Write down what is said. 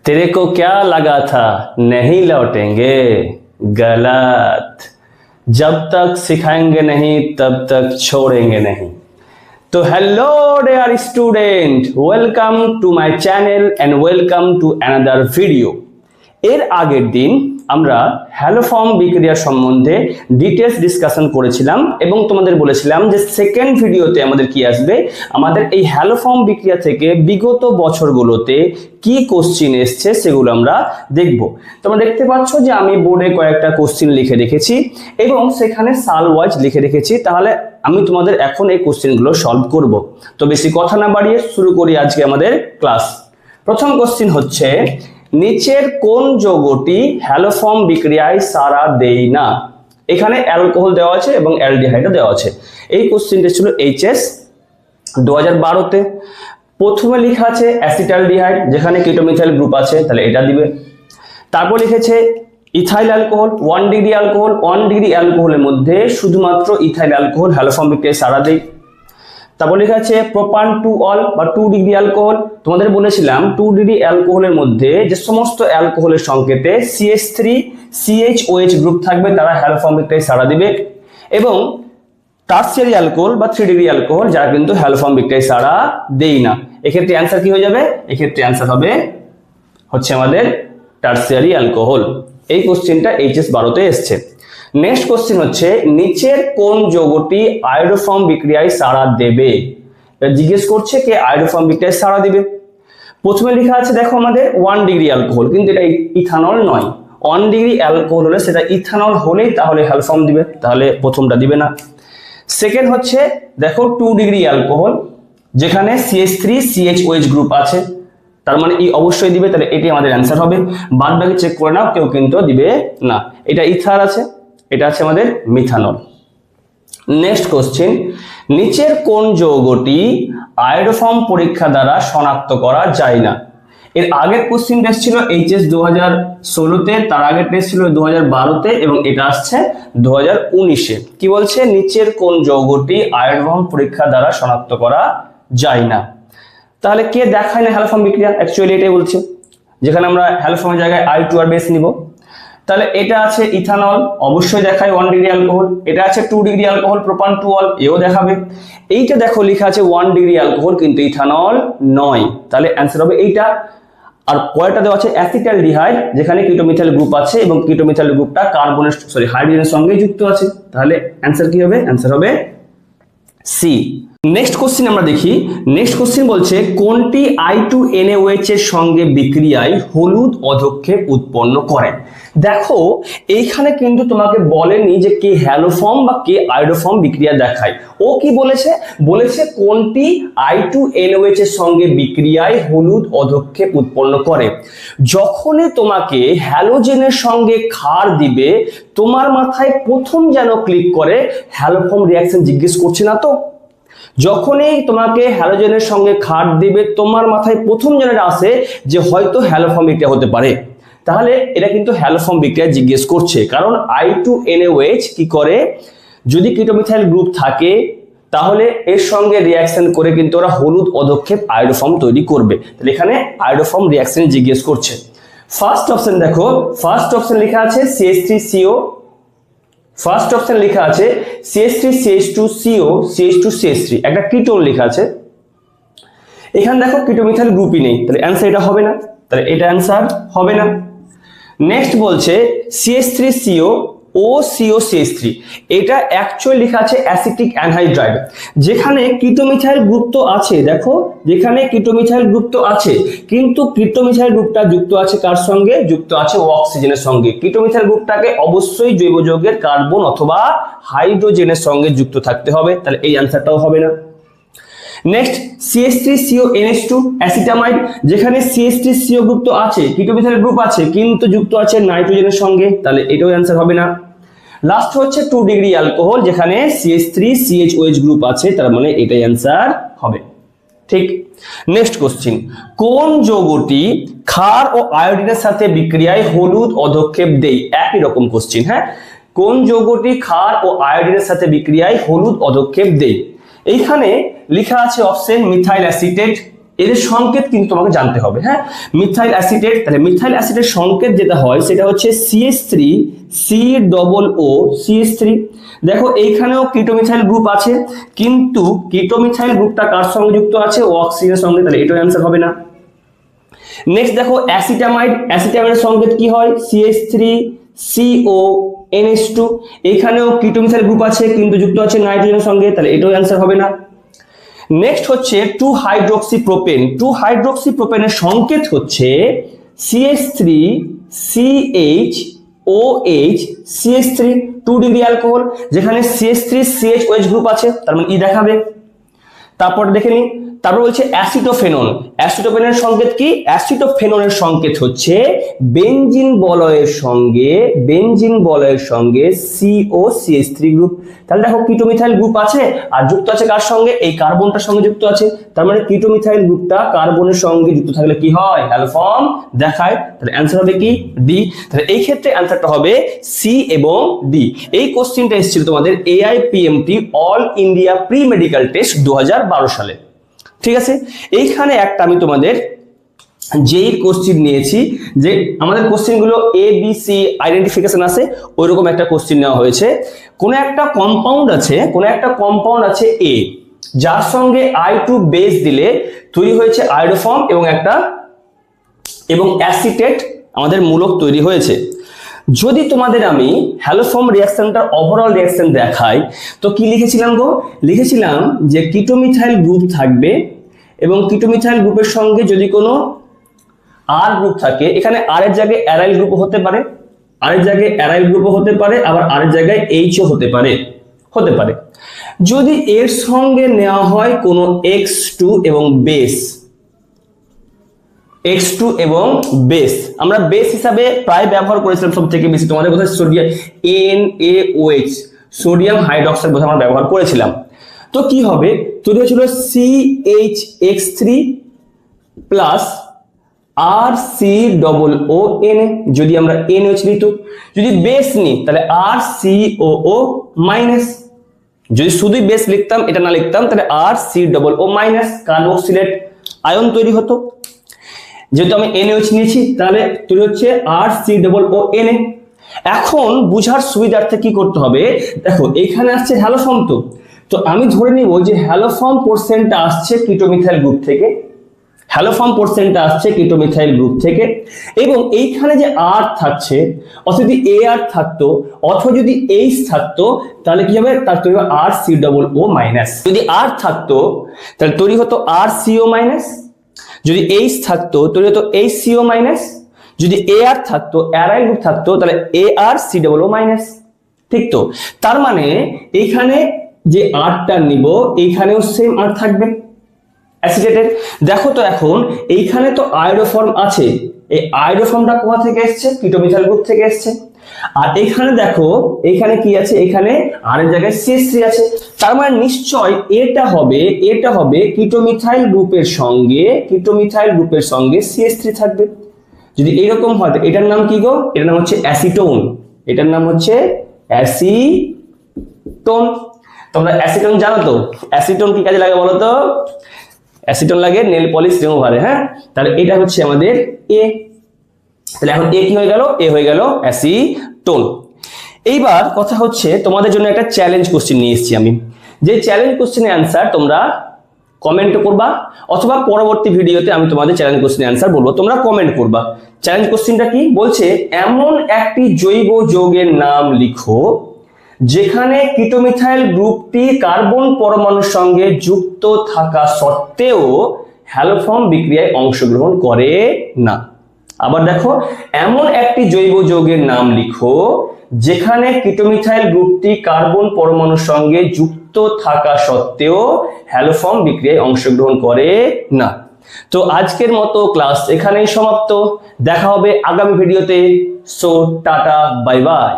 तेरे को क्या लगा था नहीं लौटेंगे, गलत। जब तक सिखाएंगे नहीं तब तक छोड़ेंगे नहीं। तो hello dear student, welcome to my channel and welcome to another video. এর আগের দিন আমরা হ্যালোফর্ম বিক্রিয়া সম্বন্ধে ডিটেইলস ডিসকাশন করেছিলাম এবং তোমাদের বলেছিলাম যে সেকেন্ড ভিডিওতে আমাদের কি আসবে, আমাদের এই হ্যালোফর্ম বিক্রিয়া থেকে বিগত বছরগুলোতে কি কোশ্চেন এসেছে সেগুলো আমরা দেখব। তোমরা দেখতে পাচ্ছ যে আমি বোর্ডে কয়েকটা কোশ্চেন লিখে রেখেছি এবং সেখানে সাল ওয়াইজ লিখে রেখেছি। তাহলে আমি তোমাদের এখন এই কোশ্চেনগুলো সলভ করব। তো বেশি কথা না বাড়িয়ে শুরু করি আজকে আমাদের ক্লাস। প্রথম কোশ্চেন হচ্ছে, নিচের কোন যৌগটি হ্যালোফর্ম বিক্রিয়ায় সাড়া দেয় না? এখানে অ্যালকোহল দেওয়া আছে এবং অ্যালডিহাইডও দেওয়া আছে। এই কোশ্চেনটা ছিল এইচএস 2012-তে। প্রথমে লেখা আছে অ্যাসিটালডিহাইড, যেখানে কিটোমিথাইল গ্রুপ আছে, তাহলে এটা দিবে। তারপর লিখেছে ethyl alcohol, 1 degree alcohol. 1 degree অ্যালকোহলের মধ্যে শুধুমাত্র ইথাইল অ্যালকোহল হ্যালোফর্ম বিক্রিয়ায় সাড়া দেয়। তারপর লেখা আছে প্রোপান টু অল বা 2 ডিগ্রি অ্যালকোহল। তোমাদের বলেছিলাম 2 ডিগ্রি অ্যালকোহলের মধ্যে যে সমস্ত অ্যালকোহলের সংকেতে CH3 CHOH গ্রুপ থাকবে তারা হ্যালোফর্ম বিক্রিয়ায় সাড়া দিবে। এবং টারসিয়ারি অ্যালকোহল বা 3 ডিগ্রি অ্যালকোহল যারা কিন্তু হ্যালোফর্ম বিক্রিয়ায় সাড়া দেয় না। এক্ষেত্রে অ্যান্সার কি হয়ে যাবে? এক্ষেত্রে অ্যান্সার হবে হচ্ছে আমাদের টারসিয়ারি অ্যালকোহল। এই কোশ্চেনটা এইচএস 12-তে এসছে। নেক্সট কোশ্চেন হচ্ছে, নিচের কোন যৌগটি আয়োডোফর্ম বিক্রিয়ায় সাড়া দেবে? জিজ্ঞেস করছে কে আয়োডোফর্ম বিক্রিয়ায় সাড়া দিবে। প্রথমে লেখা আছে দেখো আমাদের 1 ডিগ্রি অ্যালকোহল, কিন্তু এটা ইথানল নয়। 1 ডিগ্রি অ্যালকোহল হলে সেটা ইথানল হলেই তাহলে হ্যালোফর্ম দিবে, তাহলে প্রথমটা দিবে না। সেকেন্ড হচ্ছে দেখো 2 ডিগ্রি অ্যালকোহল, যেখানে CH3 CHOH গ্রুপ আছে, তার মানে অবশ্যই দিবে, তাহলে এটি আমাদের অ্যান্সার হবে। বাদ বাকি চেক করে নাও, কেউ কিন্তু দিবে না। এটা ইথার আছে, এটা আছে আমাদের মিথানল। নেক্সট কোশ্চেন, নিচের কোন যৌগটি আয়োডোফর্ম পরীক্ষা দ্বারা শনাক্ত করা যায় না? এর আগের কোশ্চেন টেস্ট ছিল এইচএস 2016-তে, তার আগের টেস্ট ছিল 2012-তে এবং এটা আসছে 2019-এ। কি বলছে? নিচের কোন যৌগটি আয়োডোফর্ম পরীক্ষা দ্বারা শনাক্ত করা যায় না। তাহলে কে দেখায় না হ্যালোফর্ম বিক্রিয়া? অ্যাকচুয়ালি এটাই বলছে, যেখানে আমরা হ্যালোফর্মের জায়গায় I2R বেস নিব। তাহলে এটা আছে ইথানল, অবশ্যই দেখায় 1 ডিগ্রি অ্যালকোহল। এটা আছে 2 ডিগ্রি অ্যালকোহল প্রোপান টু অল, এও দেখাবে। এইটা দেখো লেখা আছে 1 ডিগ্রি অ্যালকোহল কিন্তু ইথানল নয়, তাহলে অ্যান্সার হবে এইটা। আর পরেরটা দেওয়া আছে অ্যাসিটালডিহাইড, যেখানে কিটোমিথাইল গ্রুপ আছে এবং কিটোমিথাইল গ্রুপটা হাইড্রোজেনের সঙ্গে যুক্ত আছে, তাহলে অ্যান্সার কি হবে? অ্যান্সার হবে সি। নেক্সট কোশ্চেন আমরা দেখি। নেক্সট কোশ্চেন বলছে, কোনটি I2NaOH এর সঙ্গে বিক্রিয়ায় হলুদ অধক্ষেপ উৎপন্ন করে? দেখো এইখানে কিন্তু তোমাকে বলেনি যে কে হ্যালোফর্ম বা কে আয়োডোফর্ম বিক্রিয়া দেখায়। ও কি বলেছে? বলেছে কোনটি I2NaOH এর সঙ্গে বিক্রিয়ায় হলুদ অধক্ষেপ উৎপন্ন করে। যখনই তোমাকে হ্যালোজেনের সঙ্গে ক্ষার দিবে, তোমার মাথায় প্রথম যেন ক্লিক করে হ্যালোফর্ম রিঅ্যাকশন জিজ্ঞেস করছে না তো? যখনই তোমাকে হ্যালোজেনের সঙ্গে ক্ষার দিবে, তোমার মাথায় প্রথম যেটা আসে যে হয়তো হ্যালোফর্ম বিক্রিয়া হতে পারে, তাহলে এটা কিন্তু হ্যালোফর্ম বিক্রিয়া জিজ্ঞেস করছে। কারণ I2NaOH কি করে, যদি কিটোমিথাইল গ্রুপ থাকে তাহলে এর সঙ্গে রিঅ্যাকশন করে কিন্তু ওরা হলুদ অধক্ষেপ আয়োডোফর্ম তৈরি করবে। তাহলে এখানে আয়োডোফর্ম রিঅ্যাকশন জিজ্ঞেস করছে। ফার্স্ট অপশন দেখো, ফার্স্ট অপশন লেখা আছে CH3CO, ফার্স্ট অপশন লেখা আছে CH3CH2CO CH2CH3, একটা কিটোন লেখা আছে। এখানে দেখো কিটোমিথাইল গ্রুপই নেই, তাহলে অ্যান্সার এটা হবে না, তাহলে এটা অ্যান্সার হবে না। নেক্সট বলছে CH3CO OCOCH3, এটা অ্যাকচুয়ালি লেখা আছে অ্যাসিটিক অ্যানহাইড্রাইড, যেখানে কিটোমিথাইল গ্রুপ তো আছে। দেখো যেখানে কিটোমিথাইল গ্রুপ তো আছে, কিন্তু কিটোমিথাইল গ্রুপটা যুক্ত আছে কার সঙ্গে? যুক্ত আছে অক্সিজেনের সঙ্গে। কিটোমিথাইল গ্রুপটাকে অবশ্যই জৈব যৌগের কার্বন অথবা হাইড্রোজেনের সঙ্গে যুক্ত থাকতে হবে, তাহলে এই অ্যান্সারটাও হবে না। নেক্সট CH3CONH2 অ্যাসিটামাইড, যেখানে CH3CO গ্রুপ তো আছে, কিটোমিথাইল গ্রুপ আছে, কিন্তু যুক্ত আছে নাইট্রোজেনের সঙ্গে, তাহলে এটাও অ্যান্সার হবে না। লাস্ট হচ্ছে 2 ডিগ্রি অ্যালকোহল, যেখানে CH3 CHOH গ্রুপ আছে, তার মানে এটাই অ্যান্সার হবে। ঠিক। নেক্সট কোশ্চেন, কোন যৌগটি ক্ষার ও আয়োডিনের সাথে বিক্রিয়ায় হলুদ অধক্ষেপ দেয়? একই রকম কোশ্চেন। হ্যাঁ, কোন যৌগটি ক্ষার ও আয়োডিনের সাথে বিক্রিয়ায় হলুদ অধক্ষেপ দেয়? এইখানে লেখা আছে অপশন মিথাইল অ্যাসিটেট, এদের সংকেত কিন্তু তোমাকে জানতে হবে। হ্যাঁ, মিথাইল অ্যাসিটেট, তাহলে মিথাইল অ্যাসিডের সংকেত যেটা হয় সেটা হচ্ছে CH3 COO CH3। দেখো এইখানেও কিটোমিথাইল গ্রুপ আছে, কিন্তু কিটোমিথাইল গ্রুপটা কার সঙ্গে যুক্ত আছে? অক্সিজেনের সঙ্গে, তাহলে এটাও অ্যান্সার হবে না। নেক্সট দেখো অ্যাসিটামাইড, অ্যাসিটামাইডের সংকেত কি হয়? CH3 CONH2। এইখানেও কিটোমিথাইল গ্রুপ আছে কিন্তু যুক্ত আছে নাইট্রোজেনের সঙ্গে, তাহলে এটাও অ্যান্সার হবে না। নেক্সট হচ্ছে 2 হাইড্রোক্সিপ্রোপেন। 2 হাইড্রোক্সিপ্রোপেনের সংকেত হচ্ছে CH3 CHOH CH3, 2 degree alcohol, যেখানে CH3 CHOH গ্রুপ আছে, তার মানে ই দেখাবে। তারপর দেখে নি, তারপর বলছে অ্যাসিটোফেনন। অ্যাসিটোফেননের সংকেত কি? অ্যাসিটোফেননের সংকেত হচ্ছে বেনজিন বলয়ের সঙ্গে COCH3 গ্রুপ। তাহলে দেখো কিটোমিথাইল গ্রুপ আছে আর যুক্ত আছে কার সঙ্গে? এই কার্বনটার সঙ্গে যুক্ত আছে, তার মানে কিটোমিথাইল গ্রুপটা কার্বনের সঙ্গে যুক্ত থাকলে কি হয়? হ্যালোফর্ম দেখায়। তাহলে অ্যান্সার হবে কি? ডি। তাহলে এই ক্ষেত্রে অ্যান্সারটা হবে সি এবং ডি। এই কোশ্চেনটা এসেছিল তোমাদের AIPMT all India pre medical test 2012 সালে। ঠিক আছে, এইখানে একটা আমি তোমাদের যেই কোশ্চেন নিয়েছি, যে আমাদের কোশ্চেনগুলো ABC আইডেন্টিফিকেশন আছে, ওইরকম একটা কোশ্চেন নেওয়া হয়েছে। কোন একটা কম্পাউন্ড আছে A, যার সঙ্গে I2 বেস দিলে তৈরি হয়েছে আয়োডোফর্ম এবং অ্যাসিটেট আমাদের মূলক তৈরি হয়েছে। যদি তোমাদের আমি হ্যালোফর্ম রিঅ্যাকশনটার ওভারঅল রিঅ্যাকশন দেখাই, তো কি লিখেছিলাম গো? লিখেছিলাম যে কিটোমিথাইল গ্রুপ থাকবে এবং কিটোমিথাইল গ্রুপের সঙ্গে যদি কোনো আর গ্রুপ থাকে, এখানে আর এর জায়গায় অ্যারাইল গ্রুপও হতে পারে, আবার আর এর জায়গায় এইচও হতে পারে। যদি এর সঙ্গে নেওয়া হয় কোনো X2 এবং বেস, আমরা বেস হিসাবে প্রায় ব্যবহার করেছিলাম সব থেকে বেশি, তোমাদের কোথায় সোডিয়াম NaOH, সোডিয়াম হাইড্রোক্সাইড বোধহয় আমরা ব্যবহার করেছিলাম। তো কি হবে? তৈরি হয়েছিল CHX3 প্লাস RCOONA, যদি আমরা NH নিত। যদি বেস নিই তাহলে RCOO মাইনাস, যদি শুধু বেস লিখতাম, এটা না লিখতাম, তাহলে RCOO মাইনাস কার্বক্সিলেট আয়ন তৈরি হতো। যেহেতু আমি NaOH নিয়েছি, তাহলে তৈরি হচ্ছে RCOONA। এখন বুঝার সুবিধার্থে কি করতে হবে? দেখো এইখানে আসছে হ্যালোফর্ম, তো আমি ধরে নিব যে হ্যালোফর্ম পোরশনটা আসছে কিটোমিথাইল গ্রুপ থেকে, এবং এইখানে যে আর থাকছে, অথবা যদি AR থাকতো অথবা যদি H থাকতো, তাহলে কি হবে? তার তৈরি হবে RCOO মাইনাস। যদি আর থাকতো তাহলে তৈরি হতো RCO মাইনাস, যদি H থাকতো তৈরি হতো HCO মাইনাস, যদি AR থাকতো, অ্যারাইল গ্রুপ থাকতো, তাহলে ARCOO মাইনাস। ঠিক তো? তার মানে এইখানে যে আরটা নিব, এইখানেও সেম আর থাকবে অ্যাসিটেটের। দেখো তো এখন এইখানে তো আয়োডোফর্ম আছে, এই আয়োডোফর্মটা কোথা থেকে এসেছে? কিটোমিথাইল গ্রুপ থেকে এসেছে। আর এখানে দেখো, এখানে কি আছে? এখানে আর এর জায়গায় CH3 আছে, তার মানে নিশ্চয় এটা হবে কিটোমিথাইল গ্রুপের সঙ্গে CH3 থাকবে। যদি এরকম হয়, এটার নাম কি গো? এটার নাম হচ্ছে অ্যাসিটোন। তোমরা অ্যাসিটোন জানো তো? অ্যাসিটোন কি কাজে লাগে বলো তো? অ্যাসিটোন লাগে নেল পলিশ রিমুভারে। হ্যাঁ, তাহলে এটা হচ্ছে আমাদের A। তাহলে এখন A কি হয়ে গেল? A হয়ে গেল অ্যাসিটোন। এইবার কথা হচ্ছে, তোমাদের জন্য একটা চ্যালেঞ্জ কোশ্চেন নিয়ে এসেছি আমি। যে চ্যালেঞ্জ কোশ্চেনের অ্যান্সার তোমরা কমেন্ট করবা, অথবা পরবর্তী ভিডিওতে আমি তোমাদের চ্যালেঞ্জ কোশ্চেনের অ্যান্সার বলবো, তোমরা কমেন্ট করবা। চ্যালেঞ্জ কোশ্চেনটা কি বলছে? এমন একটি জৈব যৌগের নাম লিখো যেখানে কিটোমিথাইল গ্রুপটি কার্বন পরমাণুর সঙ্গে যুক্ত থাকা সত্ত্বেও হ্যালোফর্ম বিক্রিয়ায় অংশগ্রহণ করে না। আবার দেখো, এমন একটি জৈব যৌগের নাম লিখো যেখানে কিটোমিথাইল গ্রুপটি কার্বন পরমাণুর সঙ্গে যুক্ত থাকা সত্ত্বেও হ্যালোফর্ম বিক্রিয়ায় অংশগ্রহণ করে না। তো আজকের মতো ক্লাস এখানেই সমাপ্ত। দেখা হবে আগামী ভিডিওতে। So tata, bye bye.